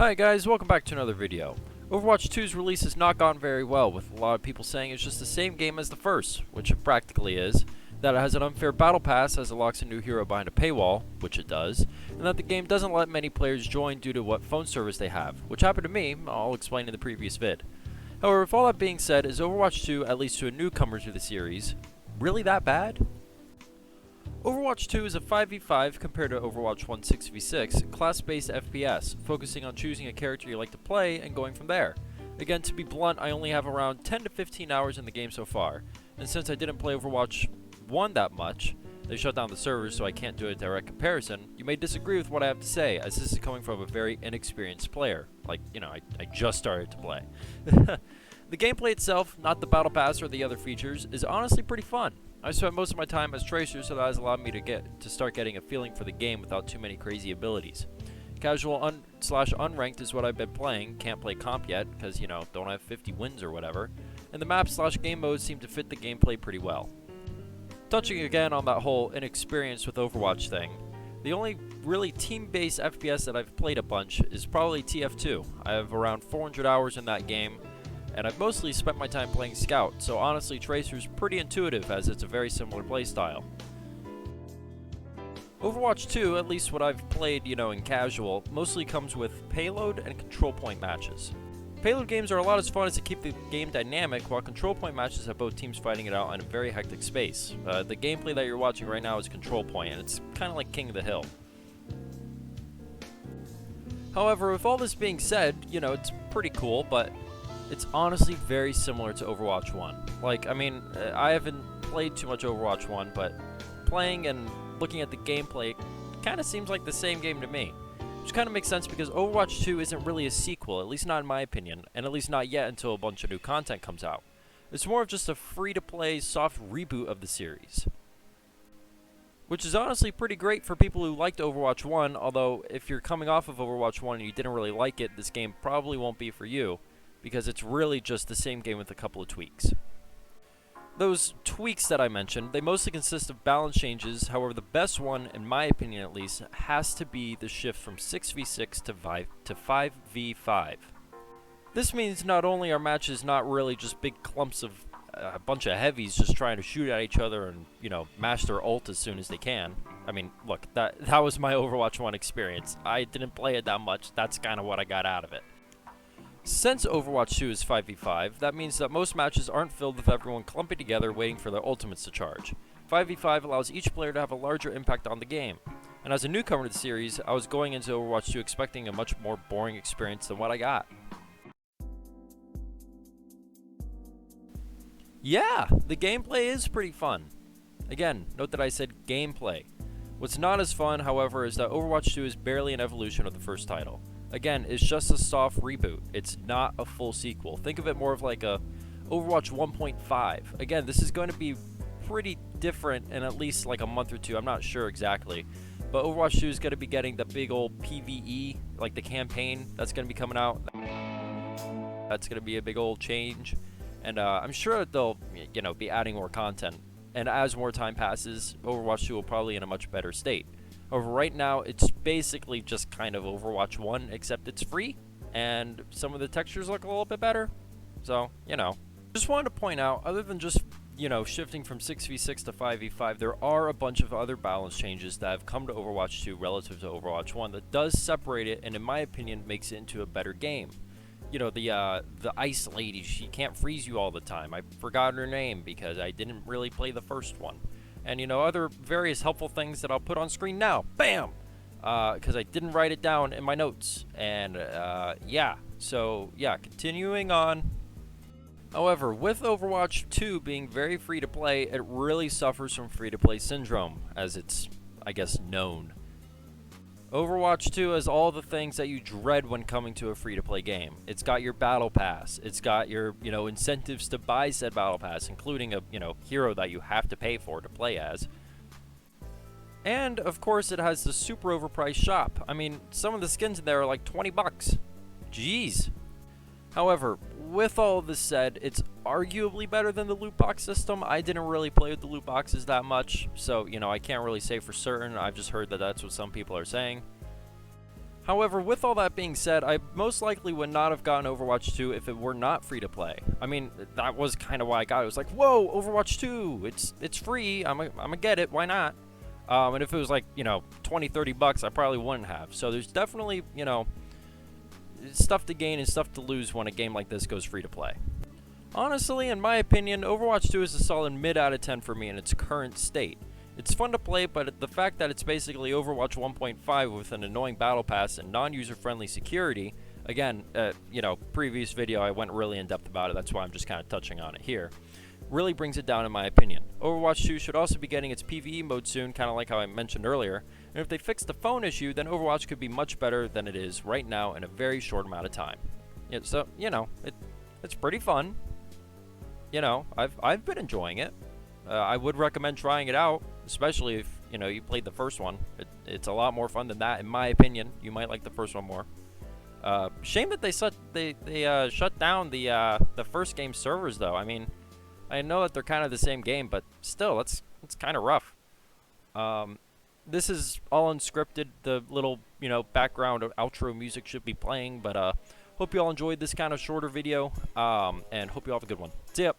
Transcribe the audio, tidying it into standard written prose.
Hi guys, welcome back to another video. Overwatch 2's release has not gone very well, with a lot of people saying it's just the same game as the first, which it practically is, that it has an unfair battle pass as it locks a new hero behind a paywall, which it does, and that the game doesn't let many players join due to what phone service they have, which happened to me. I'll explain in the previous vid. However, with all that being said, is Overwatch 2, at least to a newcomer to the series, really that bad? Overwatch 2 is a 5v5 compared to Overwatch 1 6v6, class-based FPS, focusing on choosing a character you like to play and going from there. Again, to be blunt, I only have around 10 to 15 hours in the game so far, and since I didn't play Overwatch 1 that much, they shut down the servers so I can't do a direct comparison. You may disagree with what I have to say, as this is coming from a very inexperienced player. Like, I just started to play. The gameplay itself, not the battle pass or the other features, is honestly pretty fun. I spent most of my time as Tracer, so that has allowed me to start getting a feeling for the game without too many crazy abilities. Casual slash unranked is what I've been playing. Can't play comp yet, because, don't have 50 wins or whatever. And the map slash game modes seem to fit the gameplay pretty well. Touching again on that whole inexperience with Overwatch thing, the only really team-based FPS that I've played a bunch is probably TF2. I have around 400 hours in that game, and I've mostly spent my time playing Scout, so honestly Tracer's pretty intuitive as it's a very similar playstyle. Overwatch 2, at least what I've played, in casual, mostly comes with payload and control point matches. Payload games are a lot of fun as they keep the game dynamic, while control point matches have both teams fighting it out in a very hectic space. The gameplay that you're watching right now is control point, and it's kind of like King of the Hill. However, with all this being said, it's pretty cool, but it's honestly very similar to Overwatch 1. I haven't played too much Overwatch 1, but playing and looking at the gameplay kind of seems like the same game to me. Which kind of makes sense because Overwatch 2 isn't really a sequel, at least not in my opinion, and at least not yet until a bunch of new content comes out. It's more of just a free-to-play soft reboot of the series. Which is honestly pretty great for people who liked Overwatch 1, although if you're coming off of Overwatch 1 and you didn't really like it, this game probably won't be for you, because it's really just the same game with a couple of tweaks. Those tweaks that I mentioned, they mostly consist of balance changes. However, the best one, in my opinion at least, has to be the shift from 6v6 to 5v5. This means not only are matches not really just big clumps of a bunch of heavies just trying to shoot at each other and, mash their ult as soon as they can. I mean, look, that was my Overwatch 1 experience. I didn't play it that much. That's kind of what I got out of it. Since Overwatch 2 is 5v5, that means that most matches aren't filled with everyone clumping together waiting for their ultimates to charge. 5v5 allows each player to have a larger impact on the game. And as a newcomer to the series, I was going into Overwatch 2 expecting a much more boring experience than what I got. Yeah, the gameplay is pretty fun. Again, note that I said gameplay. What's not as fun, however, is that Overwatch 2 is barely an evolution of the first title. Again, it's just a soft reboot. It's not a full sequel. Think of it more of like a Overwatch 1.5. Again, this is going to be pretty different in at least like a month or two. I'm not sure exactly. But Overwatch 2 is going to be getting the big old PvE, like the campaign that's going to be coming out. That's going to be a big old change. And I'm sure that they'll, be adding more content. And as more time passes, Overwatch 2 will probably be in a much better state. However, right now, it's basically just kind of Overwatch 1, except it's free, and some of the textures look a little bit better. So, Just wanted to point out, other than just, shifting from 6v6 to 5v5, there are a bunch of other balance changes that have come to Overwatch 2 relative to Overwatch 1 that does separate it, and in my opinion, makes it into a better game. The ice lady, she can't freeze you all the time. I forgot her name because I didn't really play the first one. And, other various helpful things that I'll put on screen now. Bam! Because I didn't write it down in my notes. And, yeah. So, yeah, continuing on. However, with Overwatch 2 being very free-to-play, it really suffers from free-to-play syndrome, as it's, I guess, known. Overwatch 2 has all the things that you dread when coming to a free-to-play game. It's got your battle pass. It's got your, incentives to buy said battle pass, including a, hero that you have to pay for to play as. And, of course, it has the super overpriced shop. I mean, some of the skins in there are like 20 bucks. Jeez. However, with all of this said, it's arguably better than the loot box system. I didn't really play with the loot boxes that much, so, I can't really say for certain. I've just heard that that's what some people are saying. However, with all that being said, I most likely would not have gotten Overwatch 2 if it were not free to play. I mean, that was kind of why I got it. It was like, whoa, Overwatch 2, it's free, I'm gonna get it, why not? And if it was like, 20, 30 bucks, I probably wouldn't have. So there's definitely, stuff to gain and stuff to lose when a game like this goes free to play. Honestly, in my opinion, Overwatch 2 is a solid mid out of 10 for me in its current state. It's fun to play, but the fact that it's basically Overwatch 1.5 with an annoying battle pass and non-user-friendly security, again, previous video I went really in depth about it, that's why I'm just kind of touching on it here, really brings it down in my opinion. Overwatch 2 should also be getting its PvE mode soon, kind of like how I mentioned earlier, and if they fix the phone issue, then Overwatch could be much better than it is right now in a very short amount of time. Yeah, so, it's pretty fun. I've been enjoying it. I would recommend trying it out, especially if, you played the first one. It's a lot more fun than that, in my opinion. You might like the first one more. Shame that they shut down the first game servers, though. I mean, I know that they're kind of the same game, but still, it's kind of rough. This is all unscripted. The little, background outro music should be playing, but hope you all enjoyed this kind of shorter video, and hope you all have a good one. See ya!